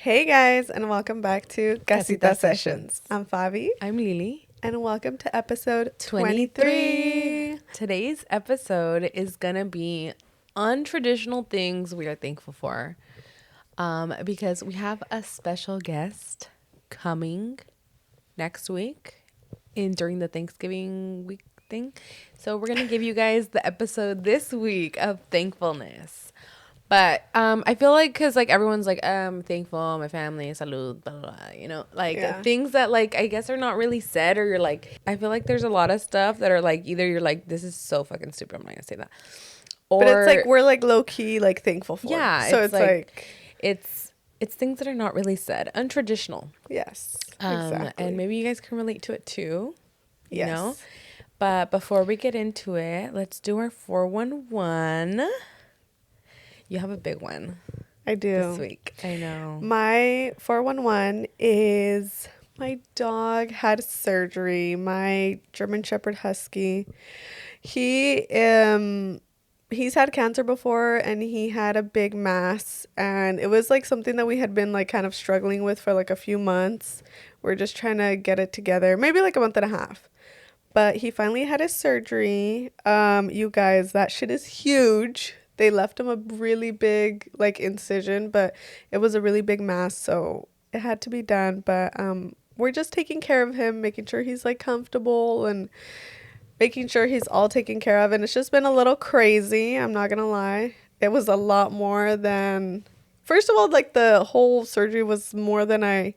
Hey guys, and welcome back to Casita Sessions. I'm Fabi, I'm Lily. and welcome to episode 23. Today's episode is gonna be untraditional things we are thankful for. Because we have a special guest coming next week during the Thanksgiving week thing. So we're gonna give you guys the episode this week of thankfulness. But I feel like because like everyone's like I'm thankful, my family, salud, blah, blah, blah, you know, like things that like I guess are not really said, or you're like, I feel like there's a lot of stuff that are like either you're like, this is so fucking stupid, I'm not gonna say that, or But it's like we're like low key like thankful for. yeah, So it's like it's things that are not really said, untraditional. yes, exactly. And maybe you guys can relate to it too, you yes. know. But before we get into it, let's do our 411. You have a big one. I do. This week. I know. My 411 is my dog had surgery. My German Shepherd Husky. He's had cancer before, and he had a big mass, and it was like something that we had been like kind of struggling with for like a few months. We're just trying to get it together, maybe like a month and a half. But he finally had his surgery. You guys, that shit is huge. They left him a really big like incision, but it was a really big mass, so it had to be done. But we're just taking care of him, making sure he's like comfortable and making sure he's all taken care of. And it's just been a little crazy, I'm not gonna lie. It was a lot more than, first of all, like the whole surgery was more than I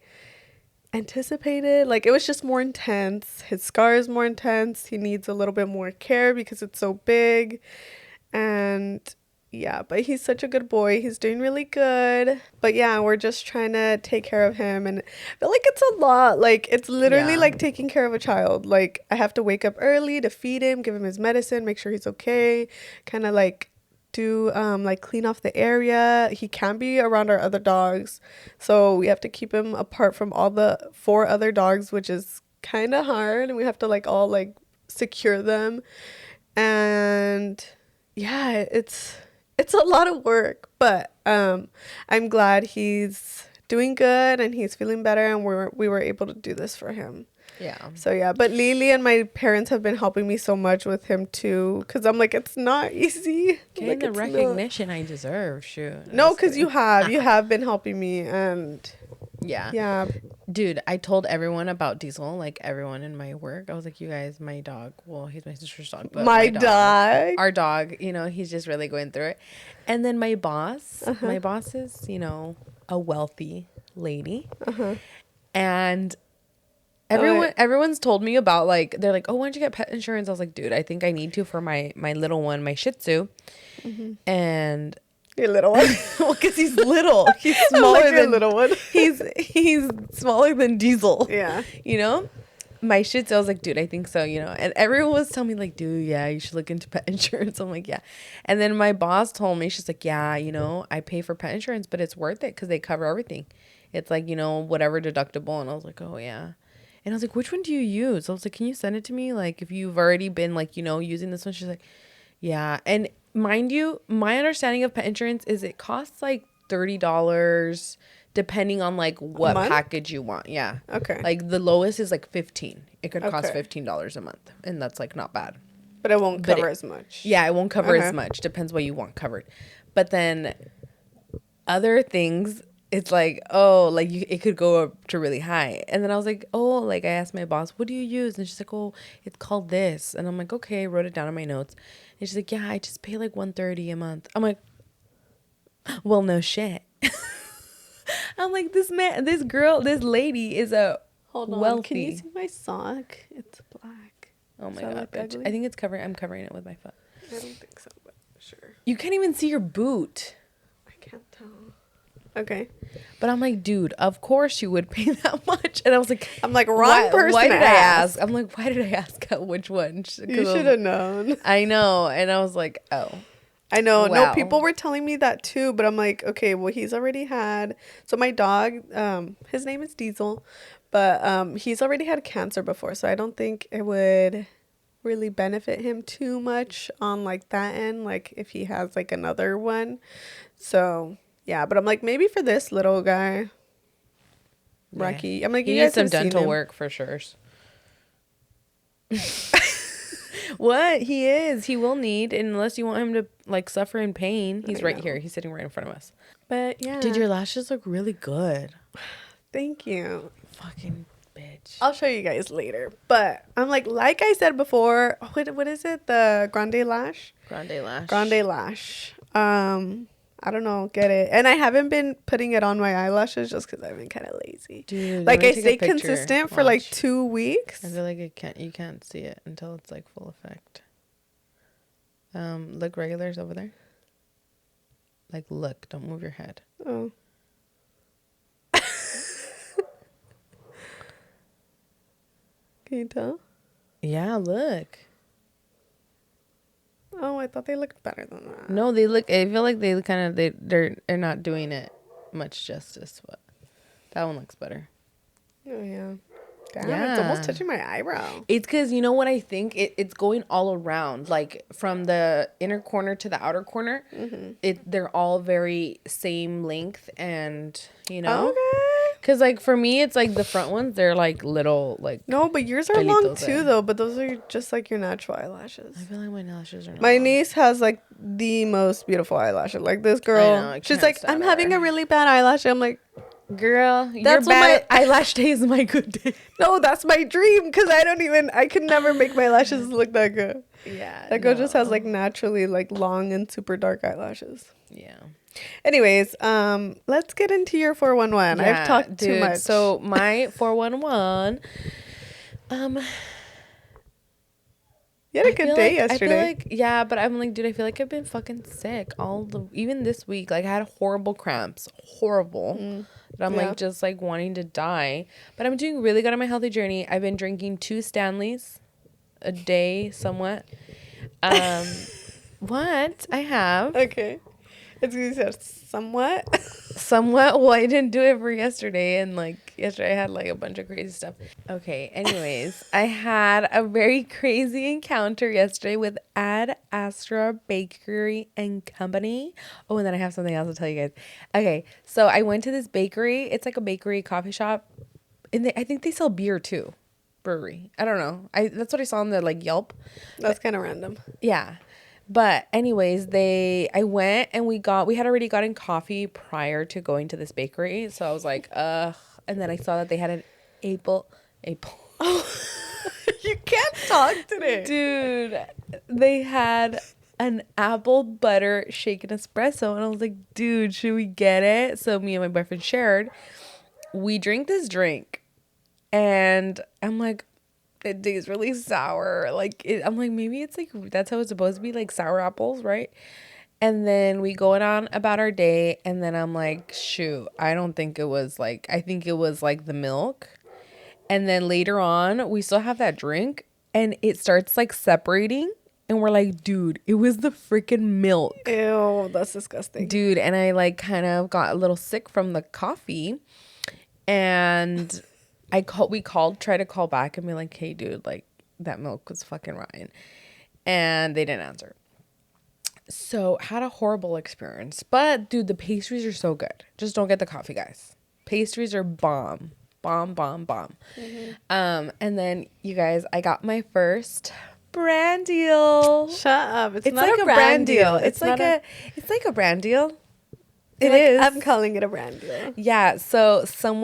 anticipated. Like it was just more intense. His scar is more intense. He needs a little bit more care because it's so big. And yeah, but he's such a good boy. He's doing really good. But yeah, we're just trying to take care of him. And I feel like it's a lot. Like it's literally like taking care of a child. Like I have to wake up early to feed him, give him his medicine, make sure he's okay. Kind of like do like clean off the area. He can't be around our other dogs. So we have to keep him apart from all the 4 other dogs, which is kind of hard. And we have to like all like secure them. And yeah, it's a lot of work, but I'm glad he's doing good and he's feeling better, and we were able to do this for him. Yeah. So yeah, but Lily and my parents have been helping me so much with him too, because I'm like, it's not easy. Getting like, the recognition I deserve. Shoot. No, because you have been helping me, and yeah. Dude, I told everyone about Diesel, like everyone in my work. I was like, you guys, my dog, well, he's my sister's dog, but my dog, our dog, you know, he's just really going through it. And then my boss is, you know, a wealthy lady. And everyone's told me about, like, they're like, oh, why don't you get pet insurance? I was like, dude, I think I need to for my little one, my Shih Tzu. And your little one. well, because he's little. He's smaller like than little one. He's smaller than Diesel. Yeah. You know? My Shih Tzu, I was like, dude, I think so, you know? And everyone was telling me, like, dude, yeah, you should look into pet insurance. I'm like, yeah. And then my boss told me, she's like, yeah, you know, I pay for pet insurance, but it's worth it because they cover everything. It's like, you know, whatever deductible. And I was like, oh, yeah. And I was like, which one do you use? I was like, can you send it to me? Like, if you've already been, like, you know, using this one. She's like, yeah. And mind you, my understanding of pet insurance is it costs like $30 depending on like what package you want. Yeah. Okay. Like the lowest is like $15. It could cost $15 a month, and that's like not bad. But it won't cover as much. Yeah, it won't cover as much. Depends what you want covered. But then other things, it's like, oh, like it could go up to really high. And then I was like, oh, like I asked my boss, what do you use? And she's like, oh, it's called this. And I'm like, okay, I wrote it down in my notes. And she's like, yeah, I just pay like $130 a month. I'm like, well, no shit. I'm like, this lady is a Hold on. wealthy. Can you see my sock? It's black. Oh my God, bitch. I think it's covering. I'm covering it with my foot. I don't think so, but sure. You can't even see your boot. I can't tell. Okay. But I'm like, dude, of course you would pay that much. And I was like, I'm like, wrong person. Why did I ask? I'm like, why did I ask which one? You should have known. I know. And I was like, oh. I know. Wow. No, people were telling me that too, but I'm like, okay, well, he's already had. So my dog, his name is Diesel, but he's already had cancer before, so I don't think it would really benefit him too much on like that end, like if he has like another one. So yeah, but I'm like, maybe for this little guy, Rocky. I'm like, He you needs guys some have seen dental him. work for sure. What? He is. He will need, unless you want him to like suffer in pain. He's right here. He's sitting right in front of us. But yeah. Dude, your lashes look really good. Thank you. Fucking bitch. I'll show you guys later. But I'm like I said before, what is it? The Grande Lash? Grande lash. Grande Lash. I don't know, get it. And I haven't been putting it on my eyelashes just because I've been kind of lazy. Dude, like let me I take a stay picture. consistent for like Watch. 2 weeks. I feel like you can't see it until it's like full effect. Look, regulars over there. Like, look, don't move your head. Oh. Can you tell? Yeah, look. Oh, I thought they looked better than that. No, they look. I feel like they kind of they're not doing it much justice, but that one looks better. Oh yeah. Damn, it's almost Yeah. touching my eyebrow. It's because you know what I think it's going all around, like from the inner corner to the outer corner. They're all very same length, and you know, Okay. because like for me, it's like the front ones they're like little like. No, but yours are long Pelitos too, there. though. But those are just like your natural eyelashes. I feel like my lashes are not My long. niece has like the most beautiful eyelashes. Like this I girl, know, I she's can't like, stand I'm having her. a really bad eyelash. I'm like, Girl, your That's what bad my- eyelash day is my good day. no, that's my dream because I could never make my lashes look that good. Yeah, That girl just has like naturally like long and super dark eyelashes. yeah. Anyways, let's get into your 411. I've talked too much. So my 411, you had a good day I yesterday. feel like yeah, but I'm like, dude, I feel like I've been fucking sick even this week. Like I had horrible cramps, horrible. But I'm Yeah. like just like wanting to die. But I'm doing really good on my healthy journey. I've been drinking 2 Stanleys a day, somewhat. What I have. Okay. It's because you said somewhat. Somewhat. Well, I didn't do it for yesterday, and like yesterday I had like a bunch of crazy stuff. Okay, anyways, I had a very crazy encounter yesterday with Ad Astra Bakery and Company. Oh, and then I have something else to tell you guys. Okay, so I went to this bakery. It's like a bakery coffee shop, and I think they sell beer too. Brewery. I don't know. That's what I saw on the like Yelp. That's kind of random. Yeah. But anyways, I went and we had already gotten coffee prior to going to this bakery. So I was like, ugh. And then I saw that they had an April. Oh, you can't talk today. Dude, they had an apple butter shaken espresso. And I was like, dude, should we get it? So me and my boyfriend shared. We drink this drink. And I'm like, it tastes really sour. Like I'm like, maybe it's like that's how it's supposed to be, like sour apples, right? And then we go on about our day, and then I'm like, shoot, I don't think it was like, I think it was like the milk. And then later on, we still have that drink, and it starts like separating, and we're like, dude, it was the freaking milk. Ew, that's disgusting. Dude, and I like kind of got a little sick from the coffee, and we tried to call back and be like, hey dude, like that milk was fucking rotten, and they didn't answer. So had a horrible experience. But dude, the pastries are so good. Just don't get the coffee, guys. Pastries are bomb. And then you guys, I got my first brand deal. Shut up. It's It's not like a brand deal. It's like a brand deal. It like, is. I'm calling it a brand deal. Yeah, so some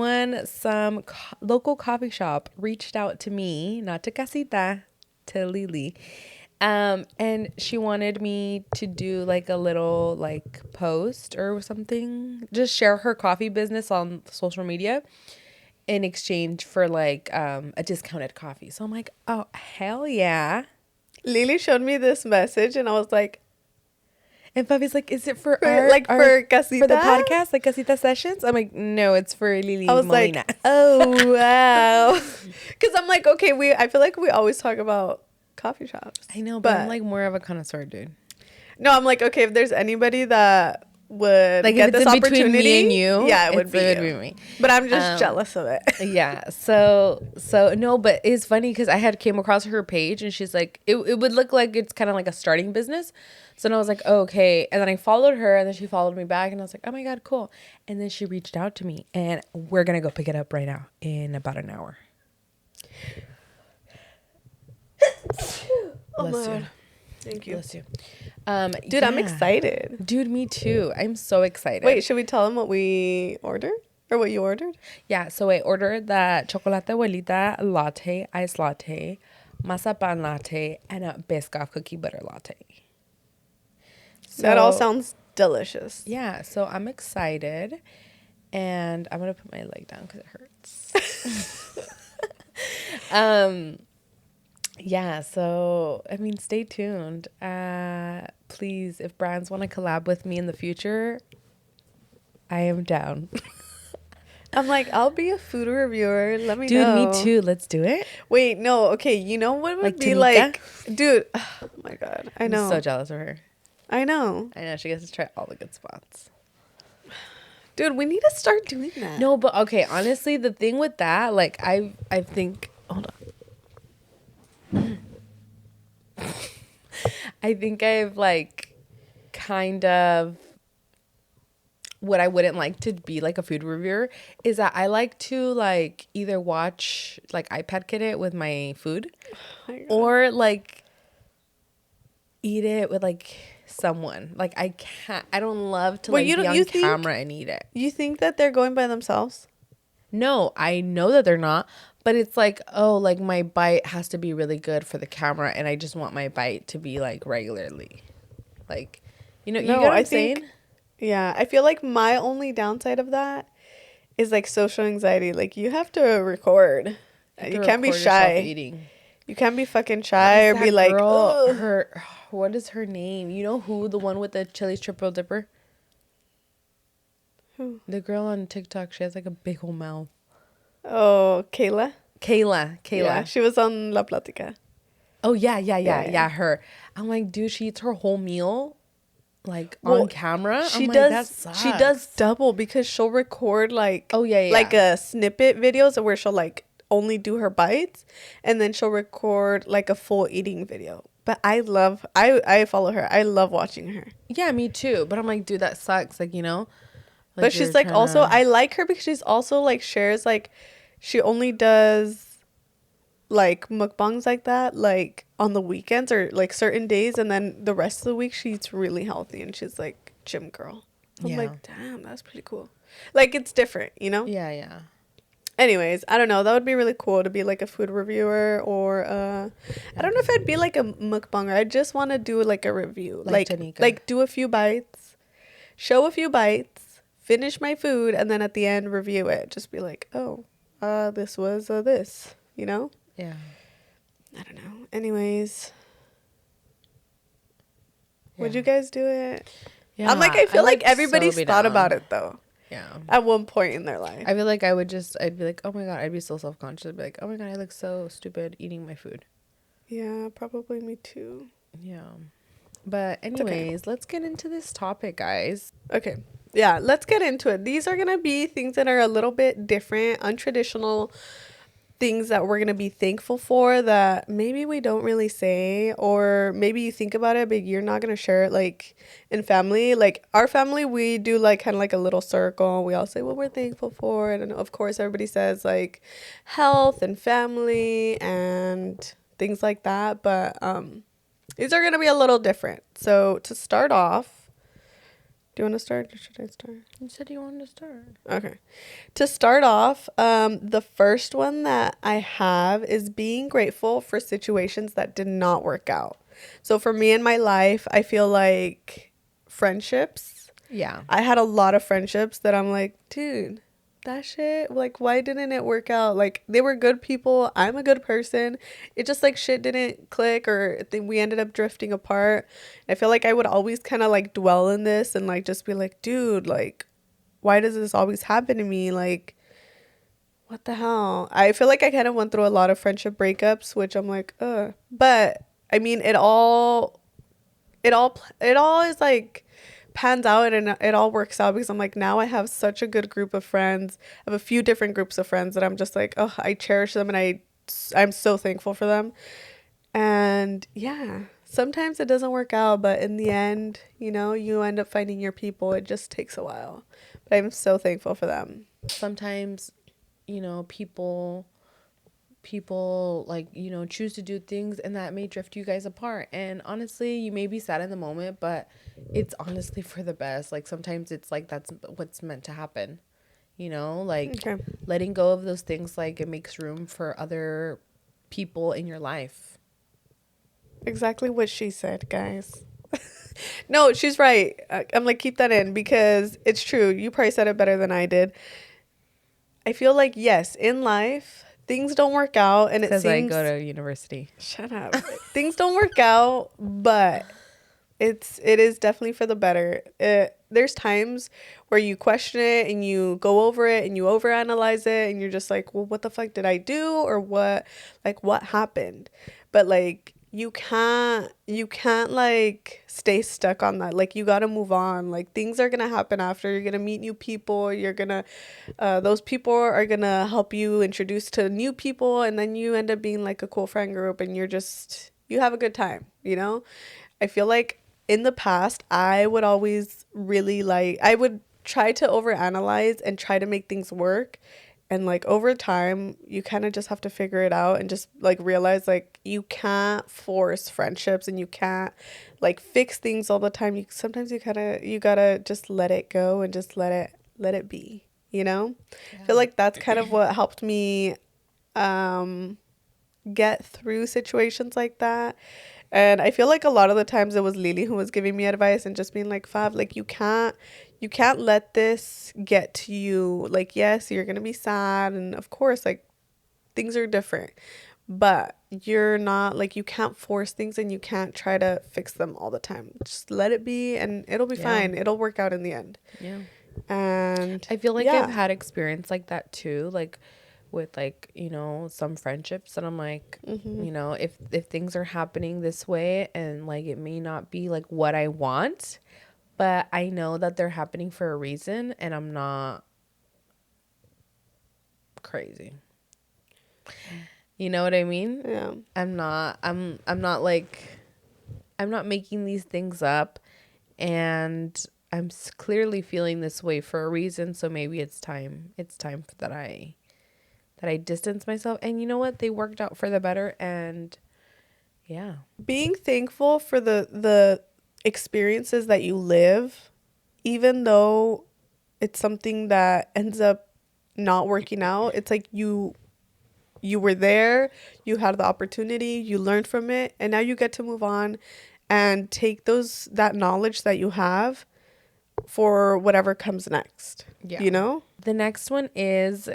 local coffee shop reached out to me, not to Casita, to Lily. And she wanted me to do like a little like post or something, just share her coffee business on social media in exchange for like a discounted coffee. So I'm like, oh, hell yeah. Lily showed me this message and I was like, And Bobby's like, is it for for Casita? for the podcast, like Casita Sessions? I'm like, no, it's for Lily I was Molina. like, oh, wow. Because I'm like, okay, I feel like we always talk about coffee shops. I know, but I'm like more of a connoisseur, dude. No, I'm like, okay, if there's anybody that would Like if get it's this in between me and opportunity, you, yeah, it would be it would you. be me. But I'm just Um, jealous of it. Yeah. So no, but it's funny because I had came across her page and she's like, it would look like it's kind of like a starting business. So then I was like, oh, okay. And then I followed her and then she followed me back and I was like, oh my God, cool. And then she reached out to me and we're going to go pick it up right now in about an hour. Oh Bless my you. God. Thank you. Bless you. Dude, I'm yeah. excited. Dude, me too. I'm so excited. Wait, should we tell them what we ordered? Or what you ordered? Yeah, so I ordered the chocolate abuelita latte, iced latte, mazapan latte, and a Biscoff cookie butter latte. That all So sounds delicious. yeah, so I'm excited, and I'm gonna put my leg down because it hurts. Yeah, so I mean, stay tuned. Please, if brands want to collab with me in the future, I am down. I'm like, I'll be a food reviewer. Let me Dude, know. me too. Let's do it. Wait, no. Okay, you know what would Like be Tamika? like, dude. Oh my God, I I'm know. so jealous of her. I know, I know she gets to try all the good spots. dude. We need to start doing that. No, but okay, honestly, the thing with that, like I think hold on. I think I've like kind of what I wouldn't like to be like a food reviewer is that I like to like either watch like iPad Kid it with my food Oh my God. or like eat it with like someone. Like I don't love to Well, like you be don't. on You think camera and eat it. you think that they're going by themselves? No, I know that they're not, but it's like, oh, like my bite has to be really good for the camera and I just want my bite to be like regularly. Like, you No, get what I I'm think. saying? Yeah, I feel like my only downside of that is like social anxiety. Like you have to record. have You to can't be record yourself shy. eating. You can't be fucking What shy is or be that like, girl? ugh. What is her name? You know who? The one with the Chili's triple dipper? Who? The girl on TikTok, she has like a big old mouth. Oh, Kayla. Kayla. Yeah, she was on La Platica. Oh Yeah, yeah. her. I'm like, dude, she eats her whole meal like Well, on camera. she I'm like, that does. She does sucks. double because she'll record like, Oh yeah, like yeah. a snippet videos where she'll like only do her bites, and then she'll record like a full eating video. But I follow her. I love watching her. Yeah, me too. But I'm like, dude, that sucks. Like, like But you're she's like trying also to. I like her because she's also like shares like she only does like mukbangs like that like on the weekends or like certain days, and then the rest of the week she eats really healthy and she's like gym girl. I'm Yeah. like, damn, that's pretty cool. Like it's different, you know? Yeah, yeah. Anyways, I don't know. That would be really cool to be like a food reviewer or I don't know if I'd be like a mukbanger. I just want to do like a review. Like Like Tanika. like do a few bites, show a few bites, finish my food, and then at the end review it. Just be like, "Oh, this was this," you know? Yeah. I don't know. Anyways, would Yeah. you guys do it? Yeah. I'm like I feel like so everybody's be thought down. about it though Yeah. at one point in their life. I feel like I'd be like, oh my God, I'd be so self conscious. I'd be like, oh my God, I look so stupid eating my food. Yeah, probably me too. Yeah. But okay. anyways, let's get into this topic, guys. Okay. Yeah, let's get into it. These are going to be things that are a little bit different, untraditional things that we're going to be thankful for that maybe we don't really say, or maybe you think about it but you're not going to share it like in family. Like our family, we do like kind of like a little circle. We all say what we're thankful for, and of course everybody says like health and family and things like that, but these are going to be a little different. So to start off, do you want to start or should I start? You said you wanted to start. Okay. To start off, the first one that I have is being grateful for situations that did not work out. So for me in my life, I feel like friendships. Yeah. I had a lot of friendships that I'm like, dude, that shit, like, why didn't it work out? Like, they were good people. I'm a good person. It just, like, shit didn't click, or we ended up drifting apart. I feel like I would always kind of, like, dwell in this and, like, just be like, dude, like, why does this always happen to me? Like, what the hell? I feel like I kind of went through a lot of friendship breakups, which I'm like, ugh. But, I mean, it all is, like, pans out and it all works out, because I'm like, now I have such a good group of friends. I have a few different groups of friends that I'm just like, oh, I cherish them, and I'm so thankful for them. And yeah, sometimes it doesn't work out, but in the end, you know, you end up finding your people. It just takes a while. But I'm so thankful for them. Sometimes, you know, people like, you know, choose to do things and that may drift you guys apart. And honestly, you may be sad in the moment, but it's honestly for the best. Like sometimes it's like that's what's meant to happen. You know, like Okay. letting go of those things, like it makes room for other people in your life. Exactly what she said, guys. No, she's right. I'm like, keep that in, because it's true. You probably said it better than I did. I feel like, yes, in life, things don't work out, and it Because I seems. go to university. Shut up. Things don't work out, but it is definitely for the better. There's times where you question it and you go over it and you overanalyze it, and you're just like, well, what the fuck did I do, or what happened? But like, you can't like stay stuck on that. Like, you got to move on. Like, things are going to happen after. You're going to meet new people. You're going to those people are going to help you introduce to new people, and then you end up being like a cool friend group, and you have a good time, you know? I feel like in the past, I would always really I would try to overanalyze and try to make things work. And like, over time, you kind of just have to figure it out and just like realize, like, you can't force friendships, and you can't like fix things all the time. Sometimes you gotta just let it go and just let it be, you know? I feel like that's kind of what helped me um get through situations like that. And I feel like a lot of the times it was Lily who was giving me advice and just being like, Fav, like, you can't let this get to you. Like, yes, you're gonna be sad, and of course, like, things are different, but you're not like, you can't force things, and you can't try to fix them all the time. Just let it be, and it'll be Yeah. fine. It'll work out in the end. Yeah. And I feel like I've yeah. had experience like that too, like with like, you know, some friendships that I'm like, you know, if things are happening this way and like it may not be like what I want, but I know that they're happening for a reason and I'm not crazy. You know what I mean? Yeah. I'm not making these things up, and I'm clearly feeling this way for a reason, so maybe it's time that I distance myself. And you know what? They worked out for the better, and yeah. Being thankful for the experiences that you live, even though it's something that ends up not working out. It's like, you were there, you had the opportunity, you learned from it, and now you get to move on and take that knowledge that you have for whatever comes next. Yeah. You know? The next one is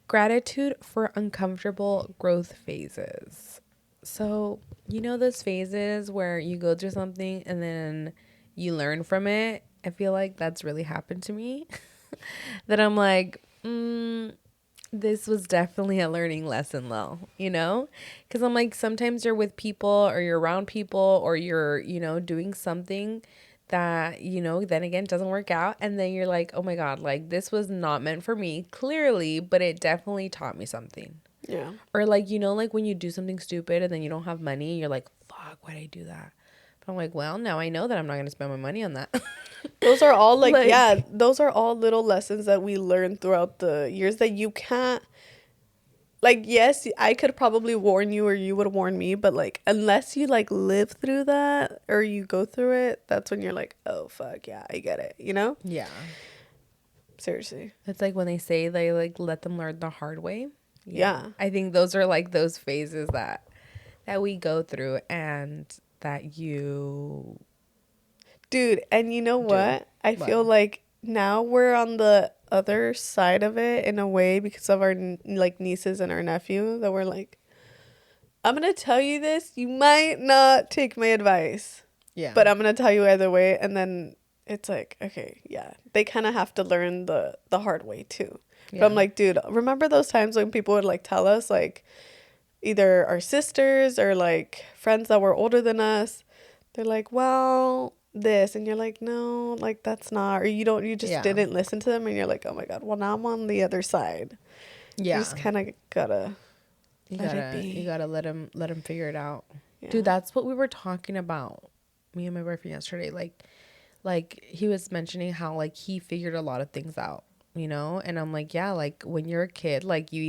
gratitude for uncomfortable growth phases. So, you know, those phases where you go through something and then you learn from it. I feel like that's really happened to me. That I'm like, this was definitely a learning lesson, though, you know? Because I'm like, sometimes you're with people or you're around people or you're, you know, doing something that, you know, then again doesn't work out. And then you're like, oh my God, like this was not meant for me, clearly, but it definitely taught me something. Yeah. Or like, you know, like when you do something stupid and then you don't have money, you're like, fuck, why'd I do that? But I'm like, well, now I know that I'm not going to spend my money on that. Those are all like, Like, yeah, those are all little lessons that we learn throughout the years that you can't, like, yes, I could probably warn you, or you would warn me, but like, unless you like live through that or you go through it, that's when you're like, oh fuck, yeah, I get it, you know? yeah. Seriously. It's like when they say they like let them learn the hard way. Yeah. I think those are like those phases that we go through and that you Dude, and you know do. what? I What? feel like now we're on the other side of it in a way, because of our like nieces and our nephew, that we're like, I'm going to tell you this, you might not take my advice, Yeah. but I'm going to tell you either way. And then it's like, okay, yeah, they kind of have to learn the hard way too. Yeah. But I'm like, dude, remember those times when people would like tell us, like, either our sisters or like friends that were older than us, they're like, well, this, and you're like, no, like that's not, or you just Yeah. didn't listen to them, and you're like, oh my God, well now I'm on the other side. You just Yeah. kind of gotta You let it gotta you be. gotta let him figure it out. Dude, Yeah. that's what we were talking about, me and my boyfriend yesterday. Like he was mentioning how like he figured a lot of things out, you know? And I'm like, yeah, like when you're a kid, like you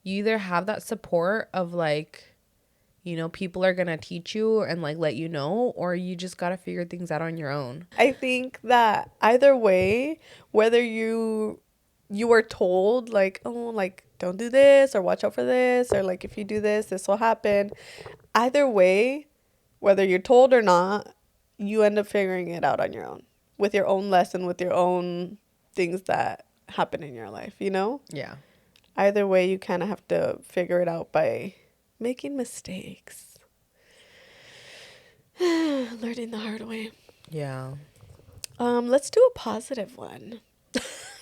either have that support of like, you know, people are gonna teach you and like let you know, or you just gotta figure things out on your own. I think that either way, whether you were told like, oh, like don't do this or watch out for this, or like if you do this, this will happen. Either way, whether you're told or not, you end up figuring it out on your own with your own lesson, with your own things that happen in your life, you know? Yeah. Either way, you kind of have to figure it out by making mistakes. Learning the hard way. Yeah. Let's do a positive one.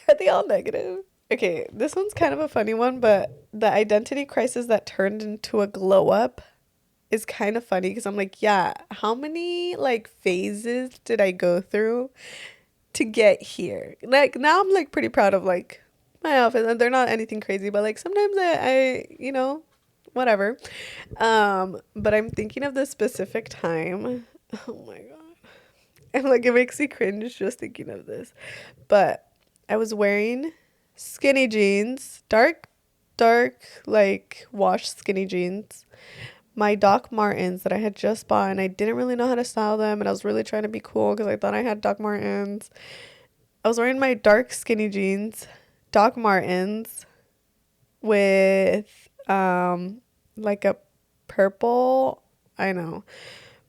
Are they all negative? Okay, this one's kind of a funny one, but the identity crisis that turned into a glow up is kind of funny because I'm like, yeah, how many like phases did I go through to get here? Like now I'm like pretty proud of like my outfits, and they're not anything crazy, but like sometimes I you know, whatever. But I'm thinking of this specific time. Oh my God. And like it makes me cringe just thinking of this. But I was wearing skinny jeans, dark, like washed skinny jeans. My Doc Martens that I had just bought, and I didn't really know how to style them, and I was really trying to be cool because I thought I had Doc Martens. I was wearing my dark skinny jeans, Doc Martens, with like a purple, I know,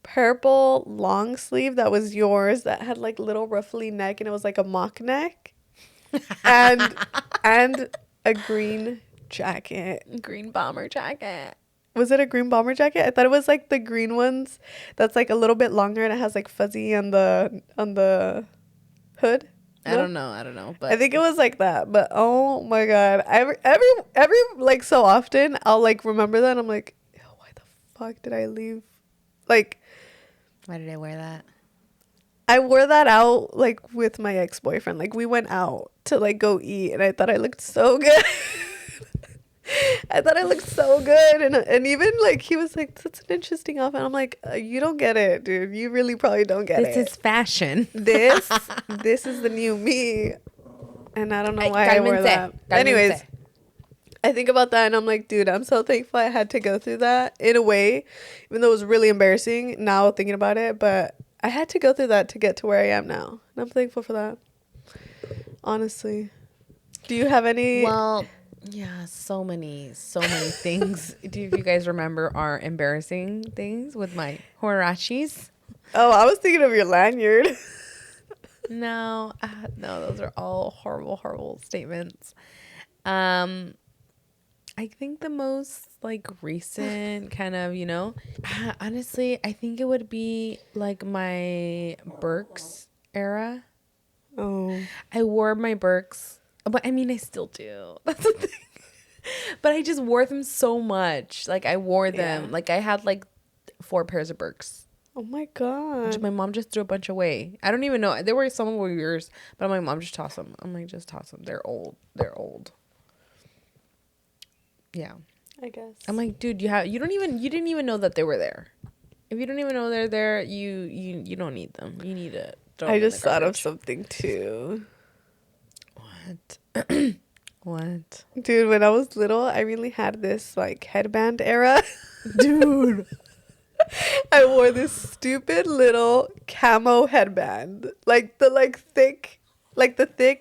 purple long sleeve that was yours that had like little ruffly neck, and it was like a mock neck, and and a green jacket. Green bomber jacket. Was it a green bomber jacket? I thought it was like the green ones that's like a little bit longer and it has like fuzzy on the hood. I No? don't know. I don't know. I But think it was like that. But oh my God. Every like so often I'll like remember that and I'm like, "Ew, why the fuck did I leave?" Like why did I wear that? I wore that out like with my ex-boyfriend. Like we went out to like go eat and I thought I looked so good. I thought I looked so good, and even like he was like, "That's an interesting outfit." I'm like, "You don't get it, dude. You really probably don't get This it. is fashion. This, this is the new me, and I don't know Ay, why I wore cálmense. that." Anyways, Cálmense. I think about that, and I'm like, dude, I'm so thankful I had to go through that in a way, even though it was really embarrassing. Now thinking about it, but I had to go through that to get to where I am now, and I'm thankful for that. Honestly, do you have any? Well, yeah, so many things. Do you guys remember our embarrassing things with my horachis? Oh, I was thinking of your lanyard. No, no, those are all horrible, horrible statements. Um, I think the most like recent kind of, you know, honestly, I think it would be like my Birks era. Oh. I wore my Birks, but I mean, I still do. That's the thing. But I just wore them so much. Like I wore them. Yeah. Like I had like 4 pairs of Birks. Oh my God. My mom just threw a bunch away. I don't even know. There were some were yours, but my mom just tossed them. I'm like, just toss them. They're old. They're old. Yeah. I guess. I'm like, dude, you didn't even know that they were there. If you don't even know they're there, you don't need them. You need to throw I them in just the thought of garbage. something too. What? What? Dude, when I was little, I really had this like headband era. Dude. I wore this stupid little camo headband. Like the thick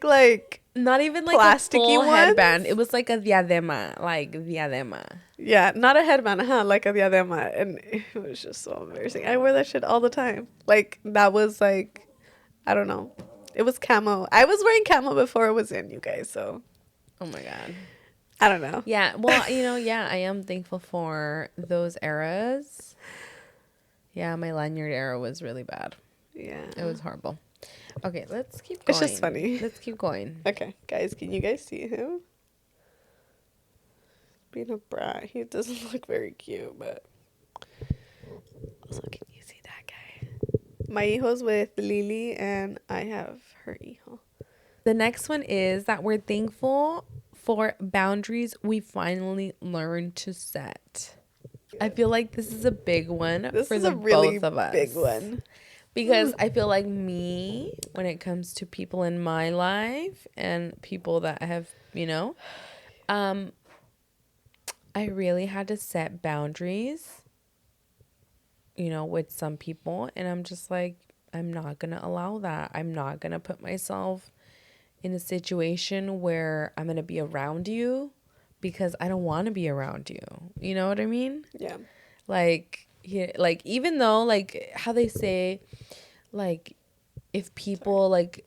like Not even like a plasticky full headband. ones? It was like a diadema. Like diadema. Yeah, not a headband, like a diadema, and it was just so embarrassing. I wear that shit all the time. Like that was like, I don't know. It was camo. I was wearing camo before it was in, you guys. So Oh my God. I don't know. Yeah. Well, you know, yeah, I am thankful for those eras. Yeah, my lanyard era was really bad. Yeah. It was horrible. Okay, let's keep going. It's just funny. Let's keep going. Okay, guys, can you guys see him? Being a brat. He doesn't look very cute, but also, can you see that guy? My hijo's with Lily, and I have her hijo. The next one is that we're thankful for boundaries we finally learned to set. I feel like this is a big one This for is the a really both of big us. one. Because I feel like me, when it comes to people in my life and people that have, um, I really had to set boundaries, with some people. And I'm just like, I'm not going to allow that. I'm not going to put myself in a situation where I'm going to be around you because I don't want to be around you. You know what I mean? Yeah. Like, yeah, like even though like how they say like if people like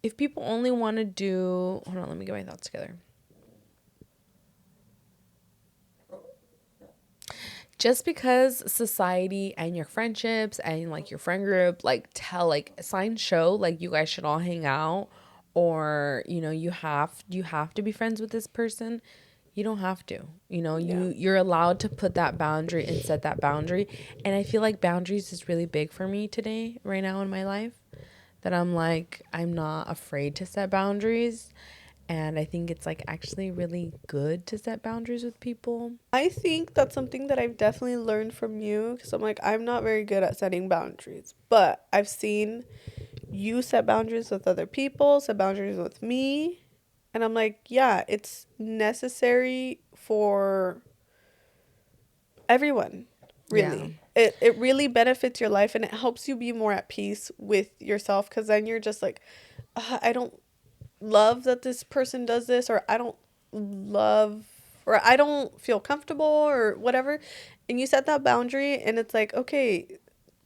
if people only want to do, hold on, let me get my thoughts together. Just because society and your friendships and like your friend group like tell like signs show like you guys should all hang out, or you have to be friends with this person, you don't have to. Yeah. You're allowed to put that boundary and set that boundary. And I feel like boundaries is really big for me today, right now in my life, that I'm like, I'm not afraid to set boundaries. And I think it's like actually really good to set boundaries with people. I think that's something that I've definitely learned from you, because I'm like, I'm not very good at setting boundaries, but I've seen you set boundaries with other people, set boundaries with me. And I'm like, yeah, it's necessary for everyone, Yeah. really. It really benefits your life, and it helps you be more at peace with yourself, because then you're just like, I don't love that this person does this, or I don't love, or I don't feel comfortable, or whatever. And you set that boundary, and it's like, okay,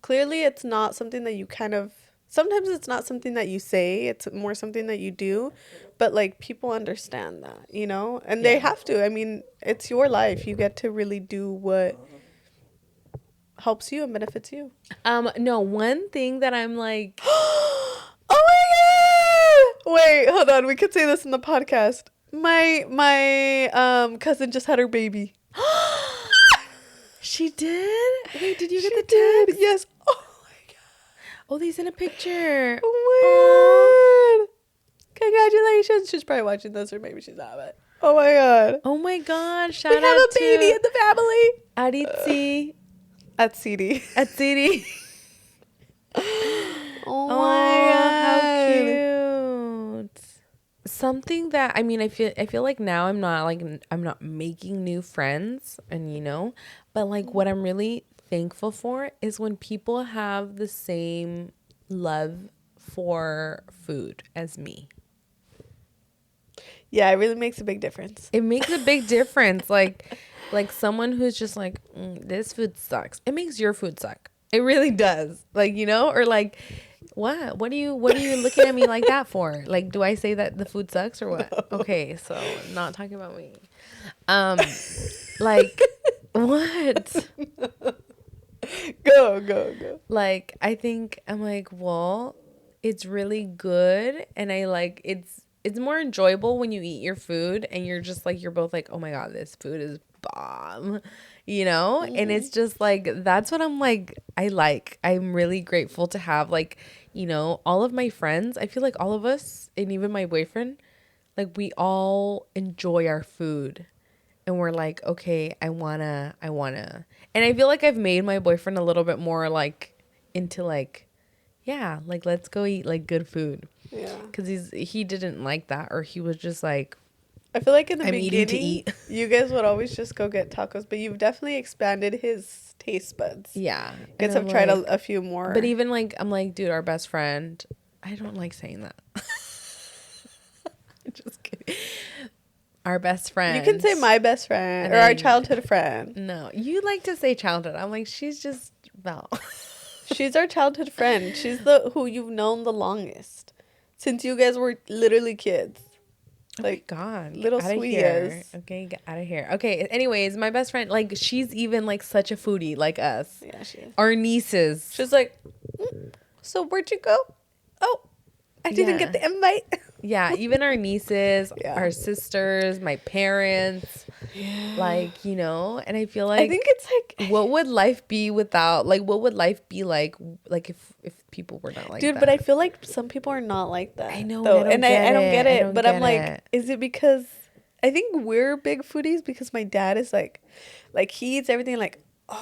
clearly it's not something that you kind of, sometimes it's not something that you say, it's more something that you do, but like people understand that, and they Yeah. have to. I mean, it's your life. You get to really do what helps you and benefits you. No, one thing that I'm like, Oh my god! Wait, hold on. We could say this in the podcast. My cousin just had her baby. she did? Wait, did you get She the did. text? Yes. Oh my god. Oh, they sent a picture. Oh my god. Congratulations. She's probably watching this, or maybe she's not, but oh my god. Oh my God. We Shout have a out baby to in the family. Aritzi At CD. at City. Oh Oh, how my god. cute. Something that I mean, I feel like now I'm not making new friends, and but like what I'm really thankful for is when people have the same love for food as me. Yeah, it really makes a big difference. It makes a big difference. Like someone who's just like, this food sucks. It makes your food suck. It really does. Like, or like, what? What are you looking at me like that for? Like, do I say that the food sucks or what? Okay, so not talking about me. Like, what? Go. Like, I think I'm like, well, it's really good, and I like it's more enjoyable when you eat your food and you're just like, you're both like, oh my god, this food is bomb, and it's just like, that's what I'm like, I'm really grateful to have, like, all of my friends. I feel like all of us, and even my boyfriend, like, we all enjoy our food, and we're like, okay, I wanna, and I feel like I've made my boyfriend a little bit more like into like, yeah, like, let's go eat like good food. Yeah. Because he didn't like that, or he was just like, I feel like in the I'm eating to beginning, eat. you guys would always just go get tacos, but you've definitely expanded his taste buds. Yeah. You And guys I'm have tried like, a few more. but even like, I'm like, dude, our best friend, I don't like saying that. Just kidding. Our best friend. You can say my best friend, And or our then- childhood friend. No, you like to say childhood. I'm like, she's just Val. She's our childhood friend. She's the who you've known the longest, since you guys were literally kids. Oh Like, my god, little get out of sweetie here. is. Okay, get out of here. Okay, anyways, my best friend, like, she's even like such a foodie like us. Yeah, she is. Our nieces. She's like, so where'd you go? Oh, I didn't get Yeah. the invite. Yeah, even our nieces, Yeah. our sisters, my parents, Yeah. like, and I feel I think like it's like, what would life be without, like, what would life be like if people were not like dude, but I that? feel like some people are not like I that know, and I though. don't And get I don't it. get I it. don't But I'm get like, it. is it because I think we're big foodies because my dad is like he eats everything like, oh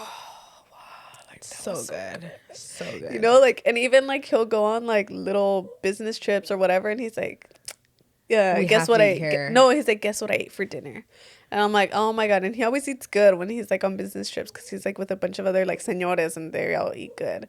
wow, like that was So so good. good. So You good. know, like, and even like he'll go on like little business trips or whatever, and he's like, yeah, We guess have what to eat I here. no, he's like, guess what I ate for dinner. And I'm like, oh my god. And he always eats good when he's like on business trips because he's like with a bunch of other like senores and they all eat good.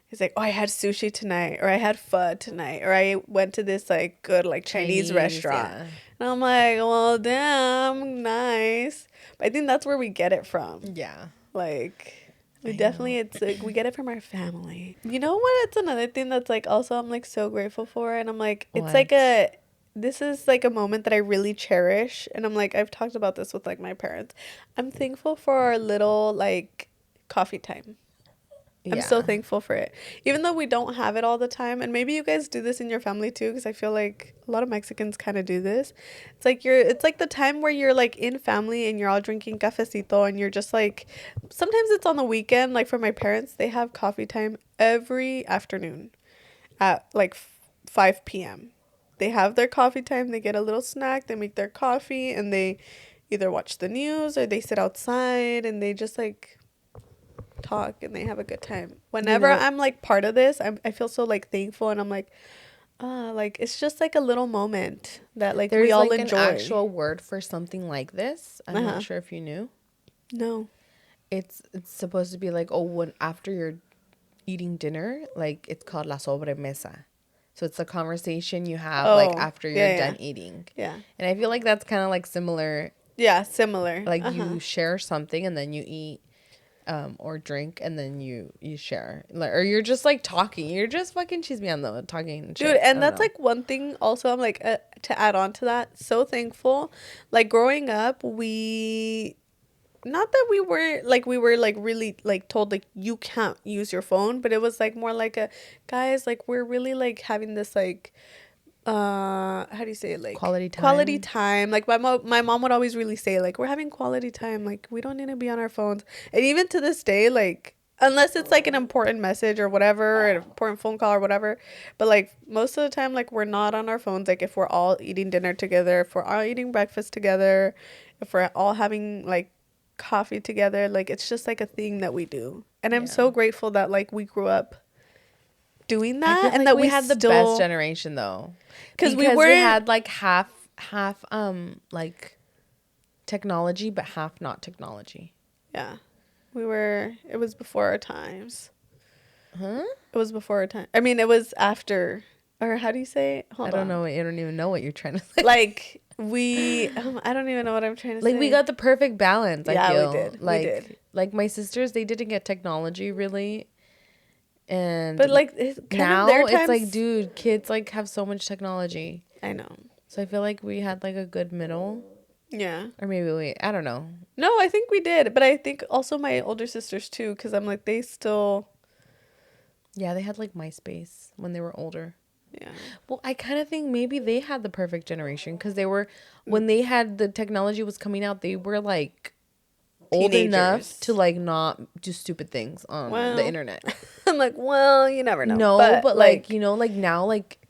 He's like, oh, I had sushi tonight, or I had pho tonight, or I went to this like good like Chinese Chinese, restaurant. yeah. And I'm like, well, damn, nice. But I think that's where we get it from. Yeah. Like, we I definitely, know. it's like we get it from our family. You know what? It's another thing that's like also I'm like so grateful for, and I'm like, it's like What? this is like a moment that I really cherish, and I'm like, I've talked about this with like my parents. I'm thankful for our little like coffee time. I'm so Yeah. thankful for it. Even though we don't have it all the time, and maybe you guys do this in your family too, because I feel like a lot of Mexicans kind of do this. It's like the time where you're like in family and you're all drinking cafecito and you're just like, sometimes it's on the weekend. Like for my parents, they have coffee time every afternoon at like 5 p.m. They have their coffee time, they get a little snack, they make their coffee, and they either watch the news or they sit outside and they just like talk and they have a good time. You Whenever know, I'm like part of this, I feel so like thankful and I'm like it's just like a little moment that like we there's all like an enjoy. actual word for something like this. I'm not Uh-huh. sure if you knew. No. It's supposed to be like, oh, when after you're eating dinner, like it's called la sobremesa. So it's a conversation you have like Oh, after you're yeah, done yeah. eating. Yeah. And I feel like that's kind of like similar. Yeah, similar. Like Uh-huh. you share something and then you eat or drink and then you share. Like, or you're just like talking. You're just fucking chismeando, talking and Dude, shit. I and don't that's know. like one thing also I'm like to add on to that. So thankful. Like growing up, we not that we were like really like told like you can't use your phone, but it was like more like a guys like we're really like having this like how do you say it, like Quality quality time. time. Like my mom would always really say like we're having quality time, like we don't need to be on our phones. And even to this day, like unless it's like an important message or whatever, an important phone call or whatever, but like most of the time like we're not on our phones. Like if we're all eating dinner together, if we're all eating breakfast together, if we're all having like coffee together, like it's just like a thing that we do. And I'm Yeah. so grateful that like we grew up doing I that feel and like that we we had the best still, generation though. because we Because we weren't. had like half like technology but half not technology. Yeah. It was before our times. Huh? It was before our time. I mean, it was after, or how do you say it? I Hold don't on. know. I don't even know what you're trying to say. Like, I don't even know what I'm trying to Like we say. got the perfect balance, I Yeah, we feel. did. We did. Like my sisters, they didn't get technology really. But And like, it's kind of their now it's like, times. dude, kids like have so much technology. I know. So I feel like we had like a good middle. Yeah. Or maybe I don't know. No, I think we did. But I think also my older sisters too, because I'm like, they still, Yeah, they had like MySpace when they were older. yeah. Well, I kind of think maybe they had the perfect generation because they were, when they had the technology was coming out, they were like old enough to Teenagers. like not do stupid things on the Well, internet. I'm like, well, you never know. No, But but like, like, like now, like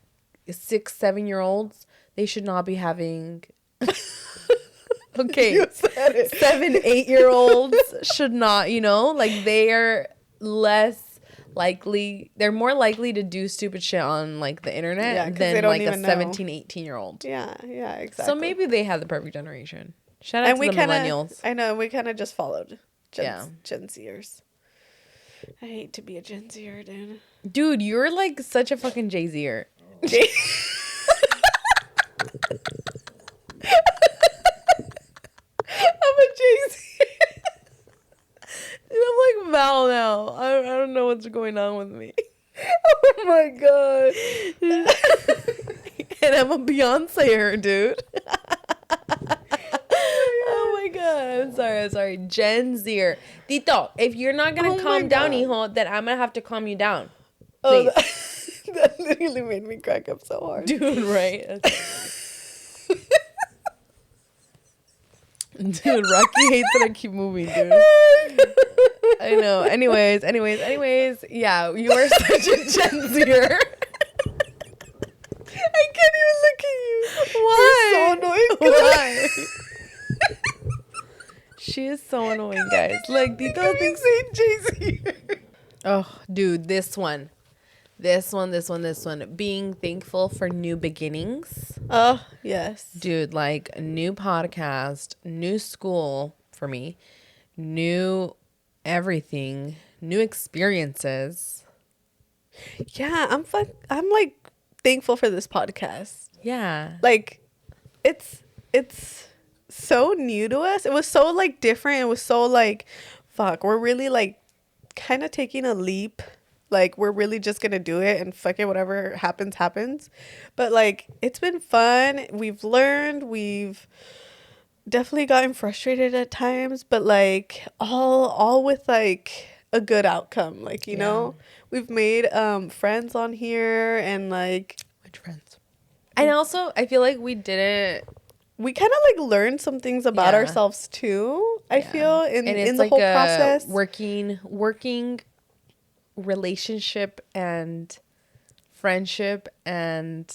6, 7 year olds, they should not be having. Okay, you said it. 7, 8 year olds should not, like they are less likely, they're more likely to do stupid shit on like the Yeah, internet because they than don't like a even know. 17, 18 year old. Yeah, yeah, So exactly. maybe they had the perfect generation. Shout out And to we the kind of, millennials. I know, we kind of just followed Yeah. Gen Zers. I hate to be a Gen Zer, dude. Dude, you're like such a fucking Jay-Zer. J- I'm a Gen Z. Dude, I'm like Val now. I don't know what's going on with me. Oh my god. And I'm a Beyonce, dude. Oh my god. I'm sorry. Gen Zer. Tito, if you're not gonna Oh my calm down, God. hijo, then I'm gonna have to calm you down. Oh, Please. literally made me crack up so hard. Dude, right? Dude, Rocky hates that I keep moving, dude. I know. Anyways. Yeah, you are such a Gen Zer. I can't even look at you. Why? You're so annoying. Why? She is so annoying, guys. Like, Tito thinks. Jay-Z. Oh, dude, this one. Being thankful for new beginnings. Oh, yes. Dude, like, new podcast, new school for me, new everything, new experiences. Yeah, I'm like thankful for this podcast. Yeah. Like it's so new to us. It was so like different. It was so like fuck, we're really like kind of taking a leap. Like we're really just going to do it and fuck it, whatever happens. But like it's been fun. We've learned, we've definitely gotten frustrated at times, but like all with like a good outcome. Like, you know, we've made friends on here and like Which friends? And also, I feel like we didn't. we kind of like learned some things about ourselves too. I feel in the like whole process. working relationship and friendship and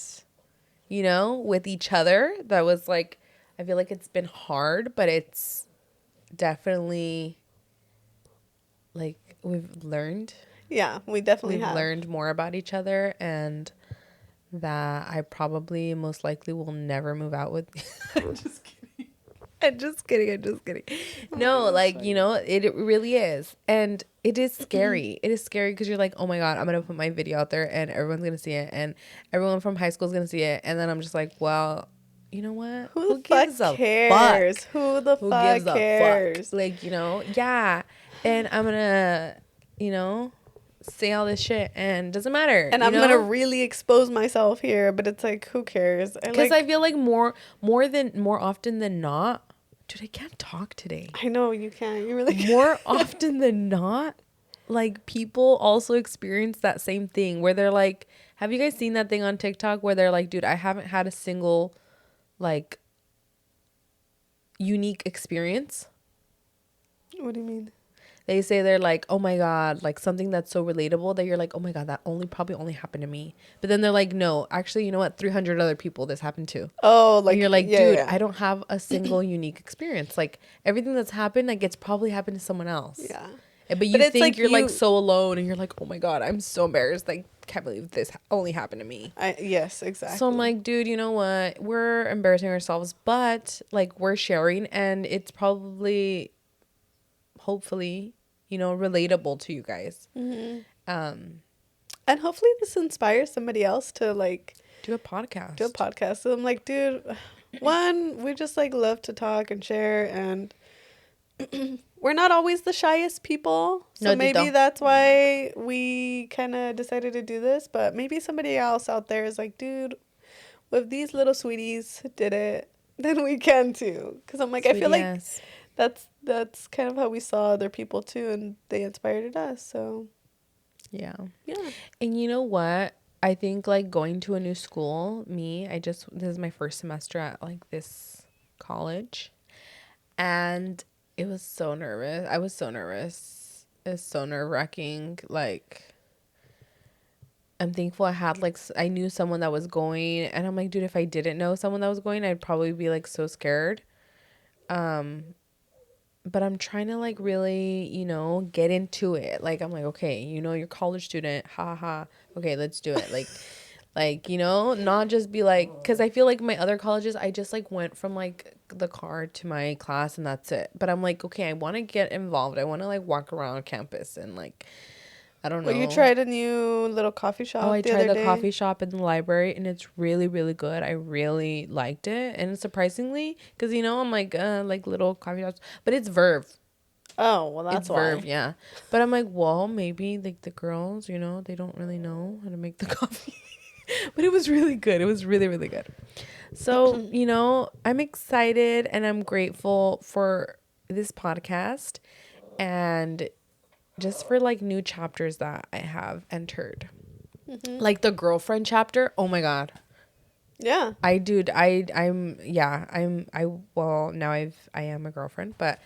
with each other. That was like, I feel like it's been hard, but it's definitely like we've learned. Yeah, we definitely We've have learned more about each other, and that I probably most likely will never move out with. I'm just kidding. I'm just kidding. No, like, it really is. And it is scary. It is scary because you're like, oh my God, I'm going to put my video out there and everyone's going to see it. And everyone from high school is going to see it. And then I'm just like, well, you know what? Who gives a cares? Fuck? Who the fuck cares? Like, yeah. And I'm going to, say all this shit and doesn't matter. And I'm gonna really expose myself here, but it's like, who cares? Because I feel like more often than not, dude, I can't talk today. I know you can't. You really can't. More often than not, like people also experience that same thing where they're like, have you guys seen that thing on TikTok where they're like, dude, I haven't had a single like unique experience? What do you mean? They say they're like, oh my God, like something that's so relatable that you're like, oh my God, that probably only happened to me. But then they're like, no, actually, you know what? 300 other people this happened to. Oh, like, and you're like, dude, I don't have a single unique experience. Like everything that's happened, like it's probably happened to someone else. Yeah. But you think like you're like so alone and you're like, oh my God, I'm so embarrassed. Like, can't believe this only happened to me. Yes, exactly. So I'm like, dude, you know what? We're embarrassing ourselves, but like we're sharing and it's probably, hopefully, relatable to you guys. Mm-hmm. And hopefully this inspires somebody else to like do a podcast. So I'm like, dude, one, we just like love to talk and share, and we're not always the shyest people. So maybe that's why we kind of decided to do this. But maybe somebody else out there is like, dude, if these little sweeties did it, then we can too. Because I'm like, I feel like that's kind of how we saw other people too, and they inspired us. So yeah. And you know what? I think like going to a new school, this is my first semester at like this college, and it was so nervous. I was so nervous. It's so nerve-wracking. Like, I'm thankful I knew someone that was going, and I'm like, dude, if I didn't know someone that was going, I'd probably be like so scared. But I'm trying to like really, get into it. Like, I'm like, okay, you're a college student. Ha ha. Okay, let's do it. Like, not just be like, because I feel like my other colleges, I just like went from like the car to my class and that's it. But I'm like, okay, I want to get involved. I want to like walk around campus and like, I don't know. Well, you tried a new little coffee shop. Oh, I tried the coffee shop in the library and it's really, really good. I really liked it. And surprisingly, because, I'm like little coffee shops, but it's Verve. Oh, well, that's why. Verve, yeah. But I'm like, well, maybe like the girls, they don't really know how to make the coffee. But it was really good. It was really, really good. So, I'm excited and I'm grateful for this podcast and just for like new chapters that I have entered. Mm-hmm. Like the girlfriend chapter. Oh my god. Yeah. Well, now I am a girlfriend, but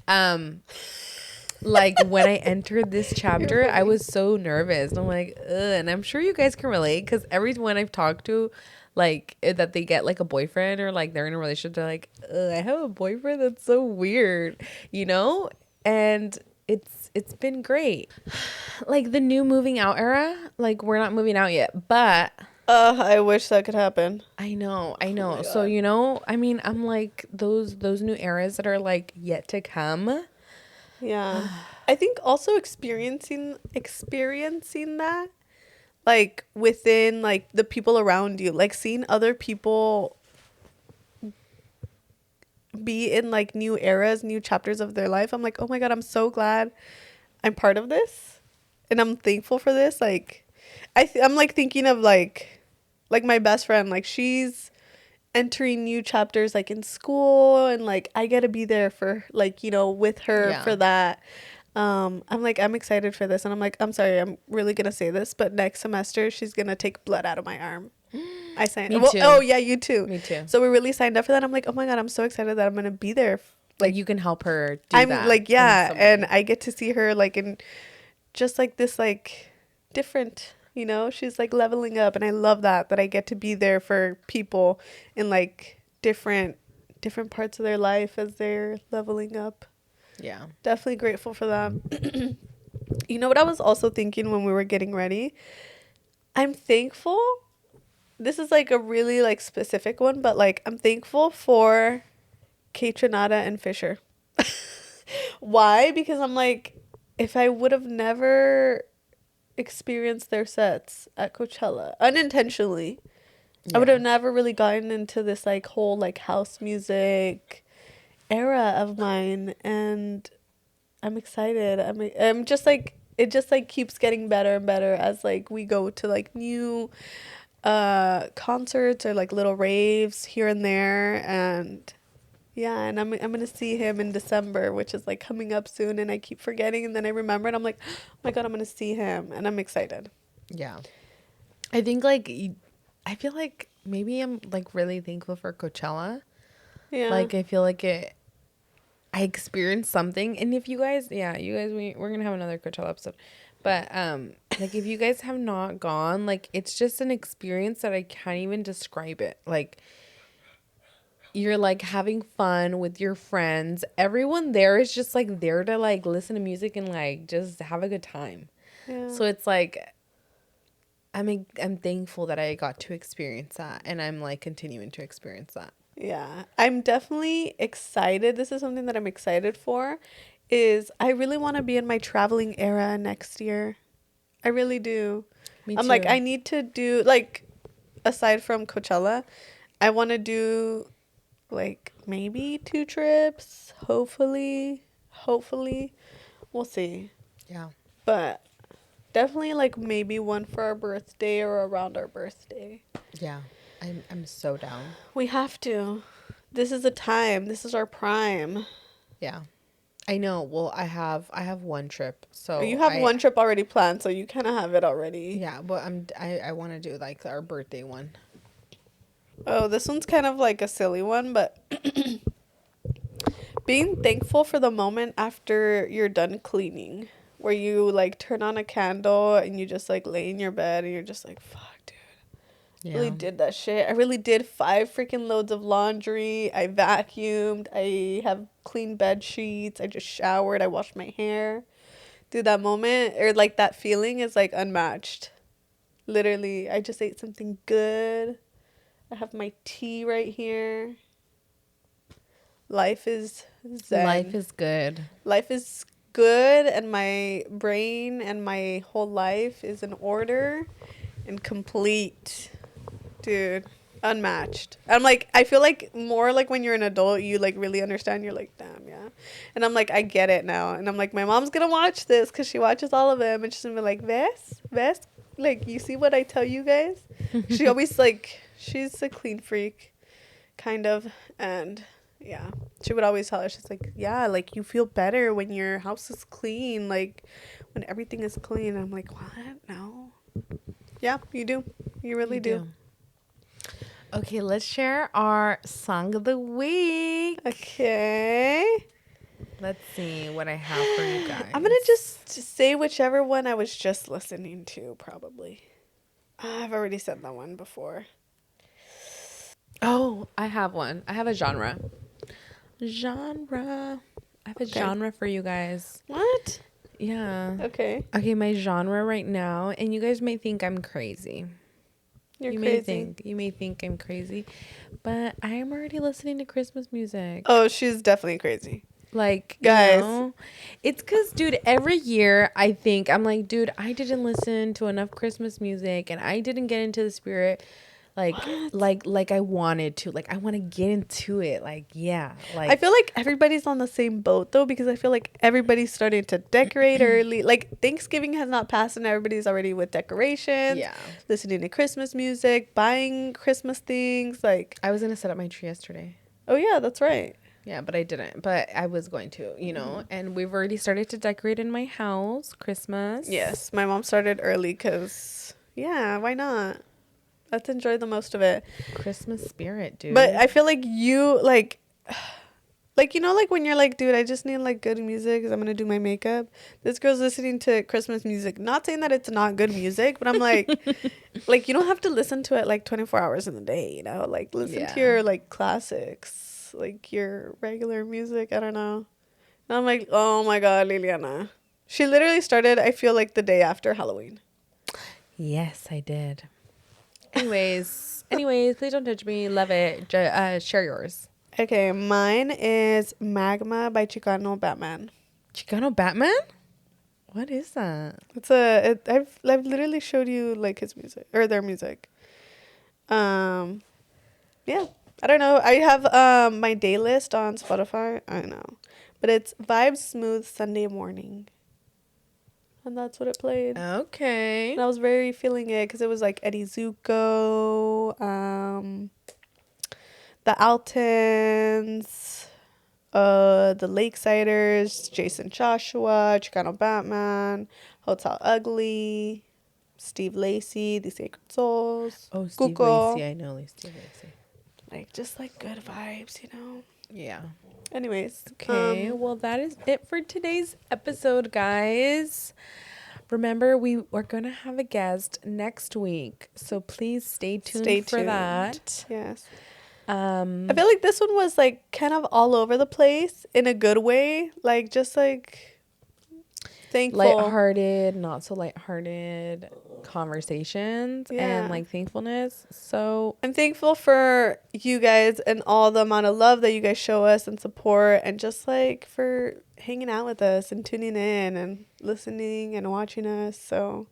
um like when I entered this You're chapter, I funny. was so nervous. And I'm like, ugh. And I'm sure you guys can relate because everyone I've talked to, like that they get like a boyfriend or like they're in a relationship, they're like, ugh, I have a boyfriend. That's so weird, you know? And it's been great. Like the new moving out era, like we're not moving out yet, but I wish that could happen. I Oh know. my So, god. you know, I mean, I'm like those new eras that are like yet to come. Yeah. I think also experiencing that, like within like the people around you, like seeing other people be in like new eras, new chapters of their life. I'm like, "Oh my god, I'm so glad I'm part of this." And I'm thankful for this. Like I'm like thinking of like my best friend, like she's entering new chapters like in school, and like I get to be there for like, with her Yeah. for that. I'm like, I'm excited for this, and I'm like, I'm sorry, I'm really gonna say this, but next semester she's gonna take blood out of my arm. I signed. Me Well, oh too. yeah, you too. Me too. So we really signed up for that. I'm like, oh my god, I'm so excited that I'm gonna be there. Like Like you can help her do I'm that like, in yeah, some and way. I get to see her like in just like this like different. She's like leveling up, and I love that I get to be there for people in like different parts of their life as they're leveling up. Yeah. Definitely grateful for that. You know what I was also thinking when we were getting ready? I'm thankful. This is like a really like specific one, but like I'm thankful for Kate Renata and Fisher. Why? Because I'm like, if I would have never experienced their sets at Coachella unintentionally, I would Yeah. have never really gotten into this like whole like house music era of mine, and I'm excited. I'm just like it just like keeps getting better and better as like we go to like new concerts or like little raves here and there, and yeah, and I'm going to see him in December, which is like coming up soon, and I keep forgetting, and then I remember and I'm like, "Oh my god, I'm going to see him." And I'm excited. Yeah. I think like I feel like maybe I'm like really thankful for Coachella. Yeah. Like I feel like I experienced something, and if you guys, yeah, you guys, we're gonna have another Coachella episode, but like if you guys have not gone, like it's just an experience that I can't even describe it. Like you're like having fun with your friends. Everyone there is just like there to like listen to music and like just have a good time. Yeah. So it's like I'm thankful that I got to experience that, and I'm like continuing to experience that. Yeah, I'm definitely excited. This is something that I'm excited for. Is I really want to be in my traveling era next year. I really do. Me I'm like, too. I need to do like, aside from Coachella, I want to do like maybe 2 trips. Hopefully, we'll see. Yeah. But definitely like maybe one for our birthday or around our birthday. Yeah. I'm so down. We have to. This is the time. This is our prime. Yeah. I know. Well, I have one trip. You So have one trip already planned, so you kind of have it already. yeah, but I want to do like our birthday one. Oh, this one's kind of like a silly one, but being thankful for the moment after you're done cleaning, where you like turn on a candle and you just like lay in your bed and you're just like, fuck, dude. Yeah. Really did that shit. I really did 5 freaking loads of laundry. I vacuumed. I have clean bed sheets. I just showered. I washed my hair. Dude, that moment or like that feeling is like unmatched. Literally, I just ate something good. I have my tea right here. Life is Life zen. is good. Life is good, and my brain and my whole life is in order and complete. Dude, unmatched. I'm like, I feel like more like when you're an adult, you like really understand. You're like, damn, yeah. And I'm like, I get it now. And I'm like, my mom's gonna watch this because she watches all of them, and she's gonna be like, Ves, like, you see what I tell you guys? She always like, she's a clean freak, kind of, and yeah, she would always tell her, she's like, yeah, like you feel better when your house is clean, like when everything is clean. I'm like, what? No. Yeah, you do. You really You do. do. Okay, let's share our song of the week. Okay. Let's see what I have for you guys. I'm gonna just say whichever one I was just listening to, probably. I've already said that one before. Oh, I have one. I have a genre. Genre. I have a Okay. genre for you guys. What? Yeah. Okay. Okay, my genre right now, and you guys may think I'm crazy. You're You crazy. may think I'm crazy, but I am already listening to Christmas music. Oh, she's definitely crazy. Like, Guys. it's because, dude, every year I think, I'm like, dude, I didn't listen to enough Christmas music and I didn't get into the spirit like I wanted to. Like, I want to get into it. Like, yeah. Like, I feel like everybody's on the same boat though, because I feel like everybody's starting to decorate early. Like Thanksgiving has not passed and everybody's already with decorations, yeah. listening to Christmas music, buying Christmas things. Like, I was going to set up my tree yesterday. oh yeah, that's right. Yeah, but I didn't. But I was going to, and we've already started to decorate in my house Christmas. Yes, my mom started early because, yeah, why not? Let's enjoy the most of it. Christmas spirit, dude. But I feel like you, like, like when you're like, dude, I just need like good music because I'm going to do my makeup. This girl's listening to Christmas music. Not saying that it's not good music, but I'm like, like, you don't have to listen to it like 24 hours in the day, you know? Like, listen to your like classics, like your regular music. I don't know. And I'm like, oh my God, Liliana. She literally started, I feel like, the day after Halloween. Yes, I did. Anyways, please don't judge me. Love it. Share yours. Okay, mine is Magma by Chicano Batman. Chicano Batman? What is that? I've literally showed you like his music or their music. Yeah. I don't know. I have my day list on Spotify. I know. But it's Vibes Smooth Sunday Morning. And that's what it played. Okay. And I was very feeling it because it was like Eddie Zuko, the Altons, the Lakesiders, Jason Joshua, Chicano Batman, Hotel Ugly, Steve Lacy, The Sacred Souls, Oh, Steve Cuco. Lacy. I know Steve Lacy. Like, just like good vibes, you know? Yeah. Anyways. Okay. Well, that is it for today's episode, guys. Remember, we are going to have a guest next week. So please stay tuned for that. Yes. I feel like this one was like kind of all over the place in a good way. Like, just like thankful. Lighthearted, not so lighthearted conversations and like thankfulness. So I'm thankful for you guys and all the amount of love that you guys show us and support, and just like for hanging out with us and tuning in and listening and watching us. So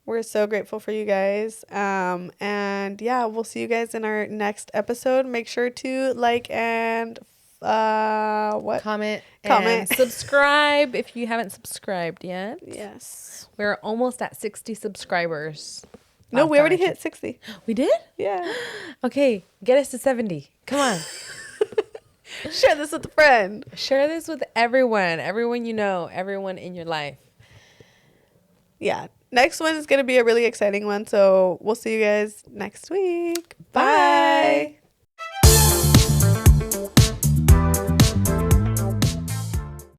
we're so grateful for you guys. And yeah, we'll see you guys in our next episode. Make sure to like and comment and subscribe if you haven't subscribed yet. Yes. We're almost at 60 subscribers. No, we already hit 60. We did? Yeah. Okay, get us to 70. Come on. Share this with a friend. Share this with everyone you know, everyone in your life. Yeah. Next one is going to be a really exciting one. So we'll see you guys next week. Bye.